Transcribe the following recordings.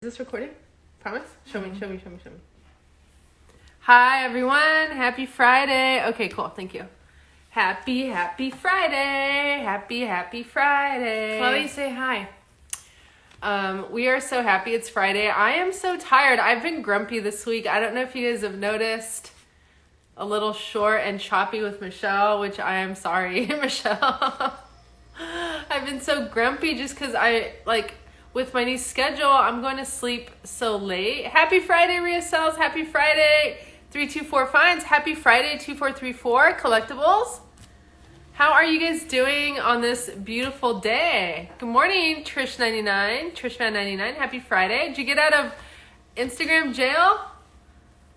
this recording? Promise? Show me. Hi, everyone. Happy Friday. Okay, cool. Thank you. Happy Friday. Happy Friday. Chloe, say hi. We are so happy it's Friday. I am so tired. I've been grumpy this week. I don't know if you guys have noticed. A little short and choppy with Michelle, which I am sorry, Michelle. I've been so grumpy just because with my new schedule, I'm going to sleep so late. Happy Friday, Rhea Sells. Happy Friday, 324 Finds. Happy Friday, 2434 Collectibles. How are you guys doing on this beautiful day? Good morning, Trish99, Trishman99. Happy Friday. Did you get out of Instagram jail?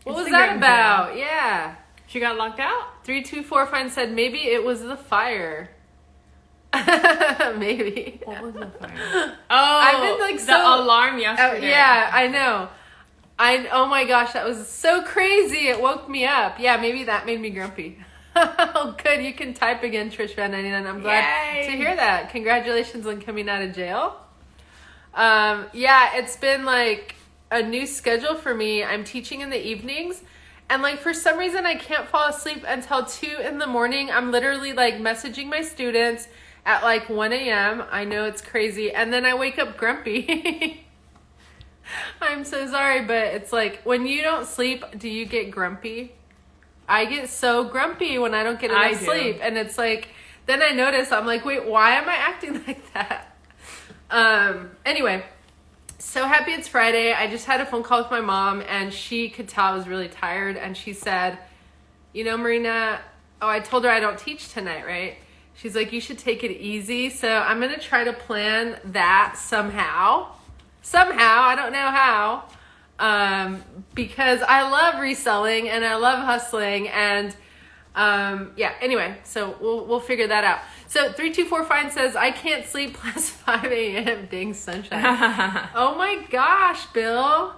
What was that about? Jail. Yeah. She got locked out? 324 Find said maybe it was the fire. Maybe. What was the fire? Oh, I've been the alarm yesterday. Yeah, I know. Oh my gosh, that was so crazy. It woke me up. Yeah, maybe that made me grumpy. Oh, good. You can type again, Trishman99. I'm glad to hear that. Congratulations on coming out of jail. Yeah, it's been like a new schedule for me. I'm teaching in the evenings. And for some reason, I can't fall asleep until 2 in the morning. I'm literally messaging my students at 1 a.m. I know it's crazy. And then I wake up grumpy. I'm so sorry, but it's when you don't sleep, do you get grumpy? I get so grumpy when I don't get enough sleep. And it's then I notice, I'm wait, why am I acting like that? Anyway. So happy it's Friday. I just had a phone call with my mom and she could tell I was really tired. And she said, Marina, I told her I don't teach tonight, right? She's like, you should take it easy. So I'm going to try to plan that somehow. I don't know how. Because I love reselling and I love hustling. And anyway, so we'll figure that out. So 324 Fine says, I can't sleep past 5 a.m. Dang sunshine. Oh my gosh, Bill.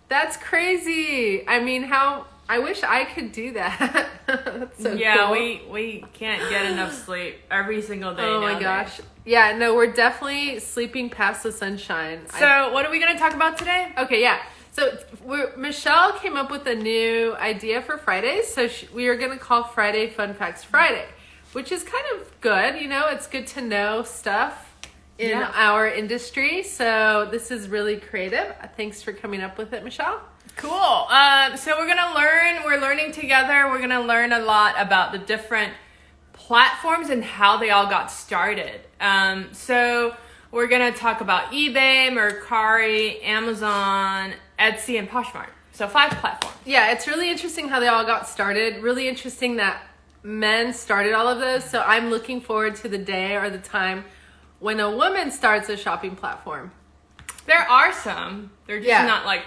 That's crazy. I mean, I wish I could do that. That's so cool. we can't get enough sleep every single day. Oh my gosh. Yeah, no, we're definitely sleeping past the sunshine. So what are we going to talk about today? Okay, yeah. So Michelle came up with a new idea for Fridays. So we are going to call Friday Fun Facts Friday, which is kind of good. It's good to know stuff in our industry. So this is really creative. Thanks for coming up with it, Michelle. Cool. So we're learning together. We're going to learn a lot about the different platforms and how they all got started. So we're going to talk about eBay, Mercari, Amazon, Etsy, and Poshmark. So 5 platforms. Yeah, it's really interesting how they all got started. Really interesting that men started all of those. So I'm looking forward to the day or the time when a woman starts a shopping platform. There are some. They're just not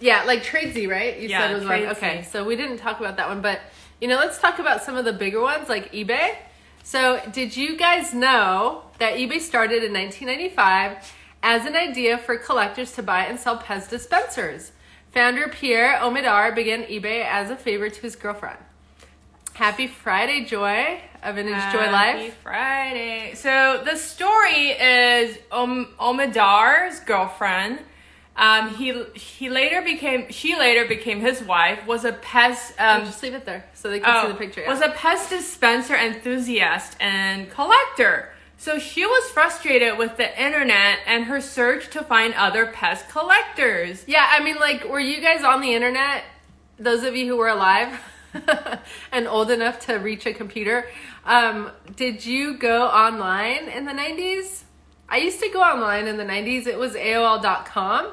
Yeah, like Tradesy, right? You said it was one. Okay, so we didn't talk about that one. But, let's talk about some of the bigger ones like eBay. So did you guys know that eBay started in 1995 as an idea for collectors to buy and sell Pez dispensers? Founder Pierre Omidyar began eBay as a favor to his girlfriend. Happy Friday, Joy of Vintage Joy Life. Happy Friday. So the story is Omidyar's girlfriend. She later became his wife. Was a Pez. Just leave it there so they can see the picture. Yeah. Was a Pez dispenser enthusiast and collector. So she was frustrated with the internet and her search to find other Pez collectors. Yeah, I mean, were you guys on the internet? Those of you who were alive and old enough to reach a computer, did you go online in the 90s? I used to go online in the 90s. It was AOL.com.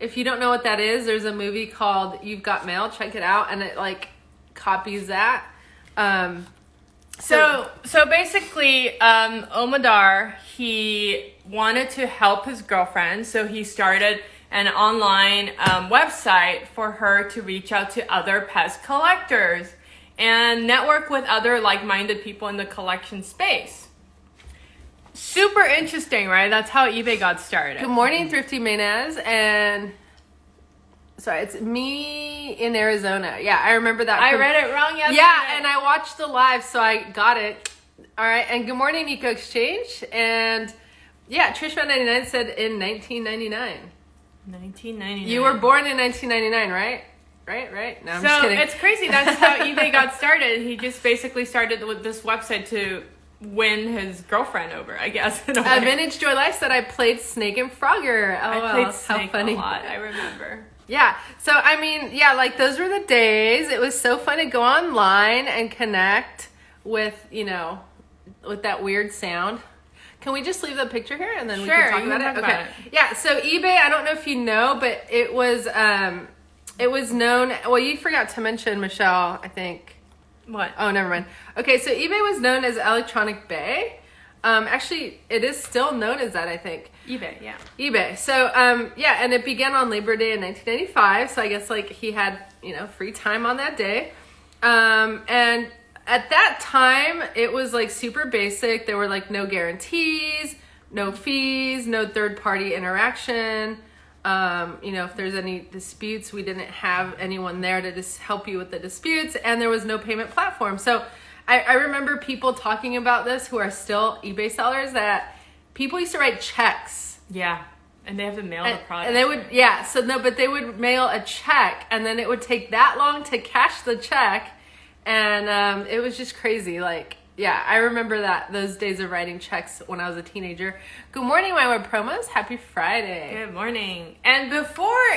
If you don't know what that is, there's a movie called You've Got Mail. Check it out. And it copies that. So basically, Omidyar, he wanted to help his girlfriend. So he started an online website for her to reach out to other Pez collectors and network with other like-minded people in the collection space. Super interesting, right? That's how eBay got started. Good morning, Thrifty Mayonnaise. And sorry, it's me in Arizona. Yeah, I remember that. I read it wrong yesterday. Yeah, and I watched the live, so I got it. All right, and good morning, Eco Exchange. And yeah, Trishman99 said in 1999. 1999. You were born in 1999, right? Right? No, I'm just kidding. It's crazy. That's how eBay got started. He just basically started with this website to win his girlfriend over, I guess. In a way. Vintage Joy Life said I played Snake and Frogger. Oh, I played Snake how funny. a lot. I remember. Yeah. So, I mean, yeah, like those were the days. It was so fun to go online and connect with, with that weird sound. Can we just leave the picture here and then we can talk about it? Okay. Yeah. So eBay, I don't know if you know, but it was known. Well, you forgot to mention, Michelle, I think. What? Oh, never mind. Okay. So eBay was known as Electronic Bay. Actually, it is still known as that, I think. eBay, yeah. eBay. So, yeah, and it began on Labor Day in 1995. So I guess like he had, free time on that day. And at that time, it was like super basic. There were like no guarantees, no fees, no third party interaction. If there's any disputes, we didn't have anyone there to just help you with the disputes, and there was no payment platform. So I remember people talking about this who are still eBay sellers, that people used to write checks. Yeah. And they have to mail the product. And they would, but they would mail a check, and then it would take that long to cash the check. And it was just crazy. Like, yeah, I remember those days of writing checks when I was a teenager. Good morning, my web promos. Happy Friday. Good morning. And before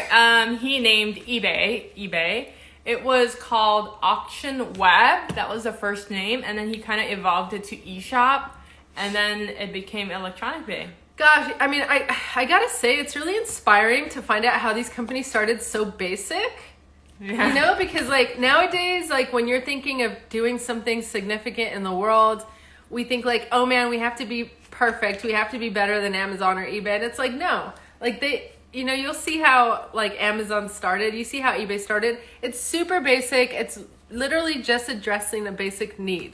he named eBay, it was called Auction Web. That was the first name. And then he kind of evolved it to eShop. And then it became Electronic Bay. Gosh, I mean, I gotta say, it's really inspiring to find out how these companies started so basic. Yeah. Because like nowadays, like when you're thinking of doing something significant in the world, we think like, oh man, we have to be perfect. We have to be better than Amazon or eBay. And it's like, no, like you'll see how like Amazon started. You see how eBay started. It's super basic. It's literally just addressing a basic need.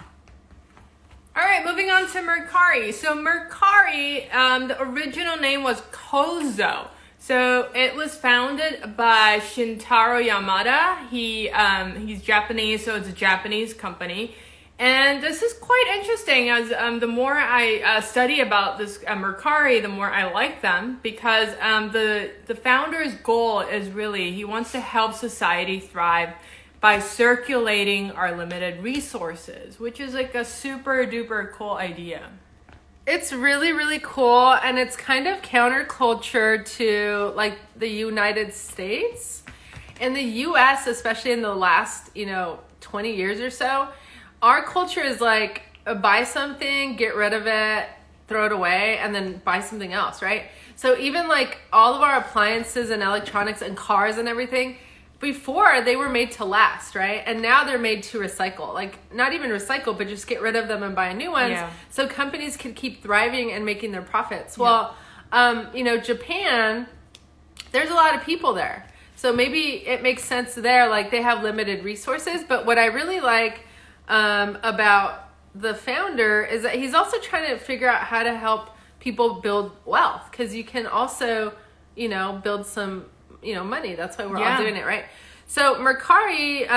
All right, moving on to Mercari. So Mercari, the original name was Kozo. So it was founded by Shintaro Yamada. He's Japanese, so it's a Japanese company. And this is quite interesting, as the more I study about this Mercari, the more I like them, because the founder's goal is really, he wants to help society thrive by circulating our limited resources, which is like a super duper cool idea. It's really, really cool, and it's kind of counterculture to like the United States. In the US, especially in the last, 20 years or so, our culture is like buy something, get rid of it, throw it away, and then buy something else, right? So even like all of our appliances and electronics and cars and everything, before they were made to last, right? And now they're made to recycle. Like not even recycle, but just get rid of them and buy new ones. Yeah. So companies can keep thriving and making their profits. Well, Japan, there's a lot of people there. So maybe it makes sense there. Like they have limited resources. But what I really like about the founder is that he's also trying to figure out how to help people build wealth. Because you can also, build some money. That's why we're all doing it, right? So Mercari,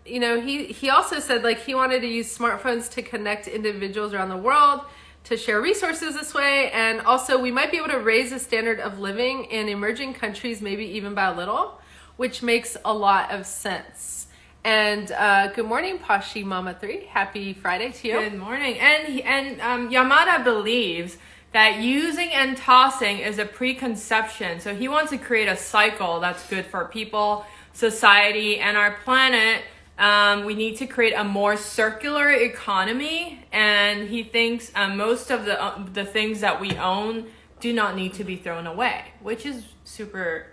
he also said like he wanted to use smartphones to connect individuals around the world, to share resources this way, and also we might be able to raise the standard of living in emerging countries, maybe even by a little, which makes a lot of sense. And good morning, Poshi Mama 3. Happy Friday to you. Good morning. And Yamada believes that using and tossing is a preconception. So he wants to create a cycle that's good for people, society, and our planet. We need to create a more circular economy. And he thinks most of the things that we own do not need to be thrown away, which is super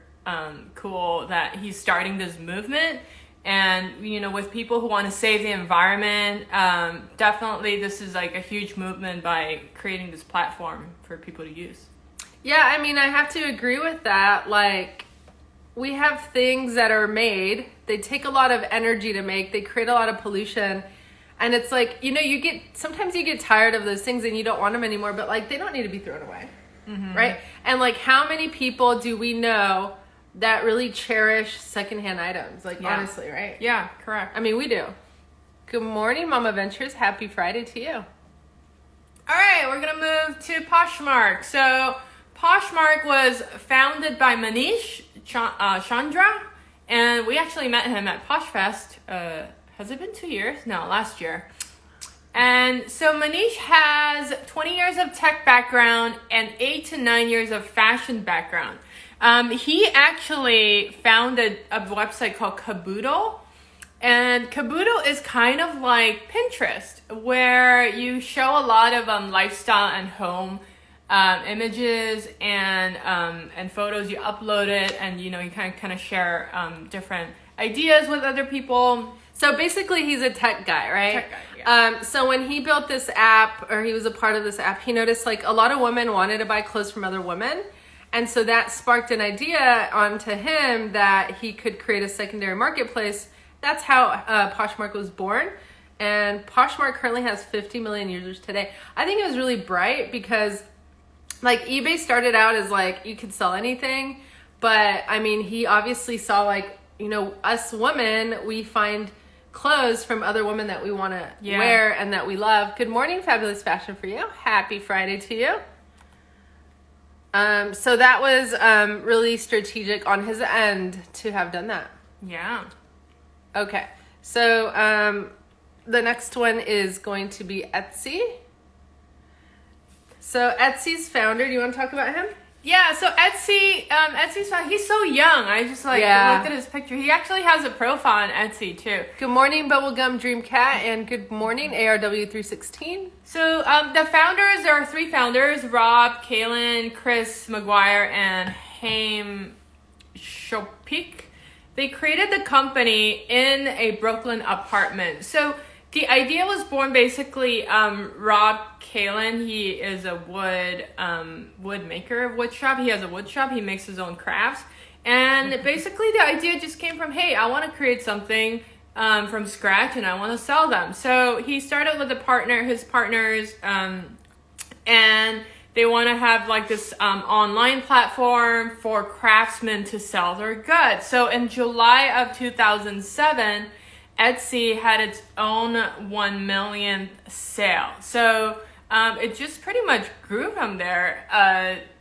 cool that he's starting this movement. And, with people who want to save the environment, definitely this is like a huge movement by creating this platform for people to use. Yeah, I mean, I have to agree with that. Like, we have things that are made. They take a lot of energy to make. They create a lot of pollution. And it's like, sometimes you get tired of those things and you don't want them anymore, but like, they don't need to be thrown away. Mm-hmm. Right? And like, how many people do we know that really cherish secondhand items? Like, honestly, right? Yeah, correct. I mean, we do. Good morning, Mama Ventures. Happy Friday to you. All right, we're going to move to Poshmark. So Poshmark was founded by Manish Chandra, and we actually met him at PoshFest. Has it been 2 years? No, last year. And so Manish has 20 years of tech background and 8 to 9 years of fashion background. He actually founded a website called Kabuto. And Kabuto is kind of like Pinterest, where you show a lot of lifestyle and home images and photos. You upload it, and you kind of share different ideas with other people. So basically, he's a tech guy, right? Tech guy, yeah. So when he built this app, or he was a part of this app, he noticed like a lot of women wanted to buy clothes from other women. And so that sparked an idea onto him that he could create a secondary marketplace. That's how Poshmark was born. And Poshmark currently has 50 million users today. I think it was really bright because like eBay started out as like you could sell anything. But I mean, he obviously saw like, us women, we find clothes from other women that we want to wear and that we love. Good morning, Fabulous Fashion for you. Happy Friday to you. So that was really strategic on his end to have done that. Yeah. Okay. So the next one is going to be Etsy. So Etsy's founder, do you want to talk about him? Yeah, so Etsy's fine. He's so young. I just looked at his picture. He actually has a profile on Etsy too. Good morning, Bubblegum Dream Cat, and good morning, ARW316. So the founders, there are 3 founders: Rob, Kaylin, Chris McGuire, and Haim Shopik. They created the company in a Brooklyn apartment. So the idea was born basically, Rob Kaylin, he is a wood maker of wood shop. He has a wood shop. He makes his own crafts. And basically the idea just came from, hey, I want to create something from scratch and I want to sell them. So he started with his partners, and they want to have like this online platform for craftsmen to sell their goods. So in July of 2007, Etsy had its own 1 millionth sale. So it just pretty much grew from there,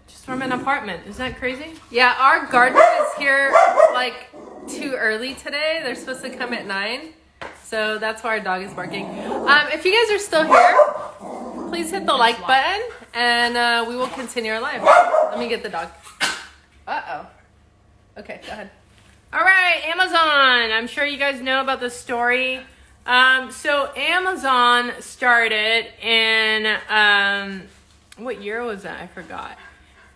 just from an apartment. Isn't that crazy? Yeah, our gardener is here like too early today. They're supposed to come at 9. So that's why our dog is barking. If you guys are still here, please hit the like button and we will continue our live. Let me get the dog. Uh-oh. Okay, go ahead. All right, Amazon. I'm sure you guys know about this story. So Amazon started in, what year was that? I forgot.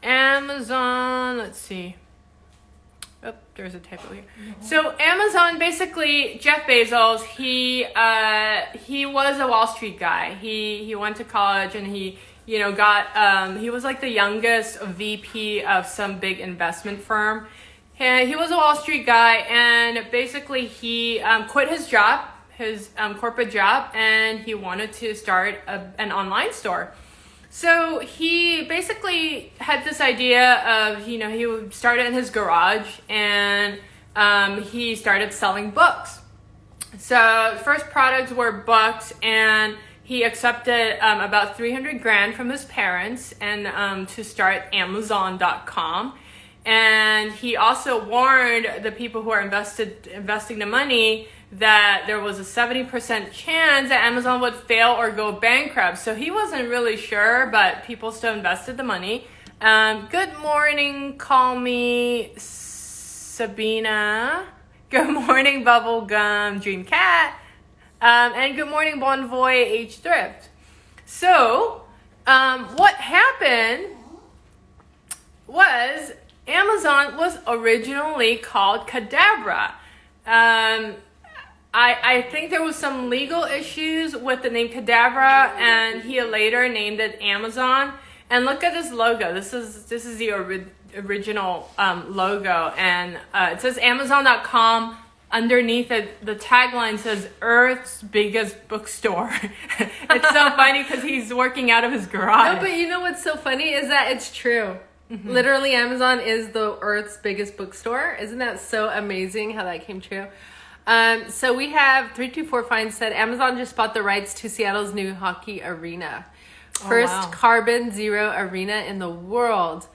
Amazon, let's see. Oh, there's a typo here. So Amazon, basically, Jeff Bezos, he was a Wall Street guy. He went to college and he was like the youngest VP of some big investment firm. And he was a Wall Street guy, and basically he quit his job, his corporate job, and he wanted to start an online store. So he basically had this idea of, he would start it in his garage, and he started selling books. So the first products were books, and he accepted about $300,000 from his parents and to start Amazon.com. And he also warned the people who are investing the money that there was a 70% chance that Amazon would fail or go bankrupt. So he wasn't really sure, but people still invested the money. Good morning, call me Sabina. Good morning, Bubblegum Dream Cat. And good morning, Bon Voy H Thrift. So what happened was Amazon was originally called Cadabra. I think there was some legal issues with the name Cadabra, and he later named it Amazon. And look at this logo. This is the original logo, and it says Amazon.com. Underneath it, the tagline says Earth's biggest bookstore. It's so funny because he's working out of his garage. No, but you know what's so funny is that it's true. Mm-hmm. Literally, Amazon is the Earth's biggest bookstore. Isn't that so amazing how that came true? So we have 324 Fine said Amazon just bought the rights to Seattle's new hockey arena. First carbon zero arena in the world.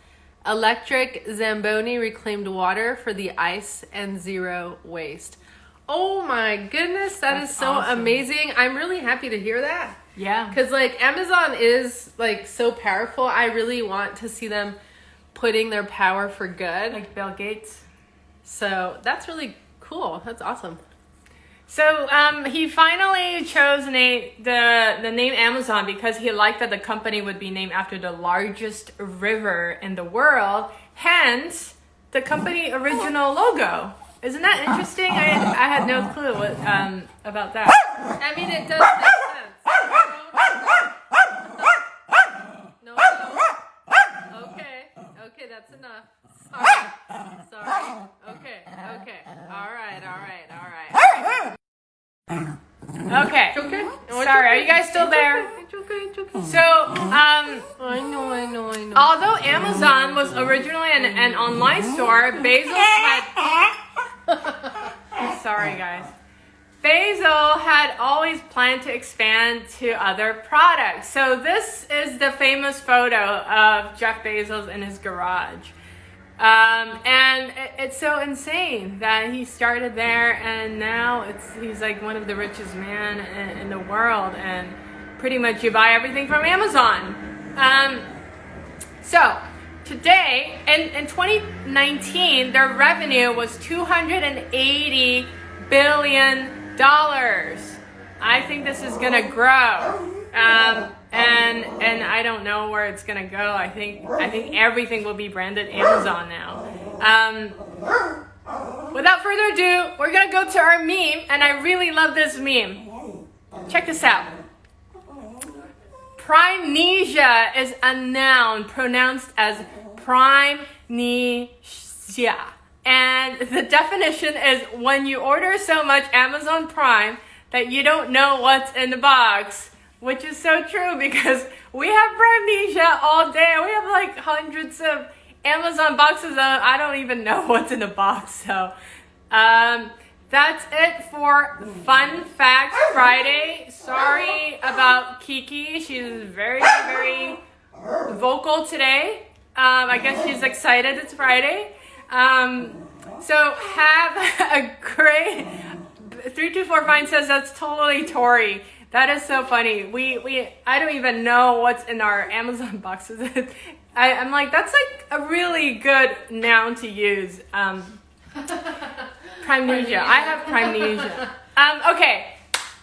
Electric Zamboni reclaimed water for the ice and zero waste. Oh my goodness, that's is so awesome. Amazing. I'm really happy to hear that. Yeah. Because like Amazon is like so powerful. I really want to see them putting their power for good. Like Bill Gates. So that's really cool. That's awesome. So he finally chose the name Amazon because he liked that the company would be named after the largest river in the world. Hence, the company original logo. Isn't that interesting? I had no clue about that. I mean, it does make sense. No. Okay, that's enough. Sorry. Okay. All right. Okay. It's okay. Sorry, are you guys still there? It's okay. So, I know. although Amazon was originally an online store, Bezos had... Sorry, guys. Bezos had always planned to expand to other products. So this is the famous photo of Jeff Bezos in his garage. And it's so insane that he started there and now he's like one of the richest men in the world, and pretty much you buy everything from Amazon. So today, in 2019, their revenue was $280 billion. I think this is gonna grow. And I don't know where it's gonna go. I think everything will be branded Amazon now. Without further ado, we're gonna go to our meme, and I really love this meme. Check this out. Primenesia is a noun pronounced as primenesia. And the definition is when you order so much Amazon Prime that you don't know what's in the box. Which is so true because we have Primenesia all day. We have like hundreds of Amazon boxes. I don't even know what's in the box. So that's it for Fun Fact Friday. Sorry about Kiki. She's very, very vocal today. I guess she's excited it's Friday. So have a great... 3245 says that's totally Tori. That is so funny. I don't even know what's in our Amazon boxes. I'm like, that's like a really good noun to use. Primenesia. I have Primenesia. Okay.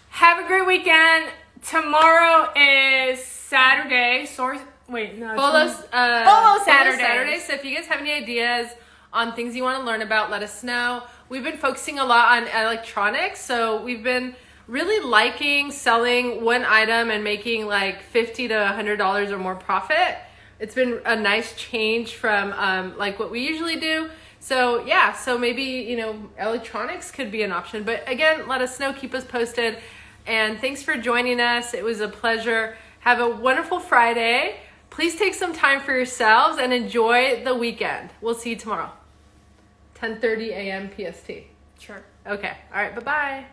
Have a great weekend. Tomorrow is Saturday. Bolo Saturday. So if you guys have any ideas on things you want to learn about, let us know. We've been focusing a lot on electronics, so we've been really liking selling one item and making like $50 to $100 or more profit. It's been a nice change from like what we usually do. So yeah, so maybe, electronics could be an option. But again, let us know, keep us posted. And thanks for joining us. It was a pleasure. Have a wonderful Friday. Please take some time for yourselves and enjoy the weekend. We'll see you tomorrow. 10:30 a.m. PST. Sure. Okay. All right. Bye-bye.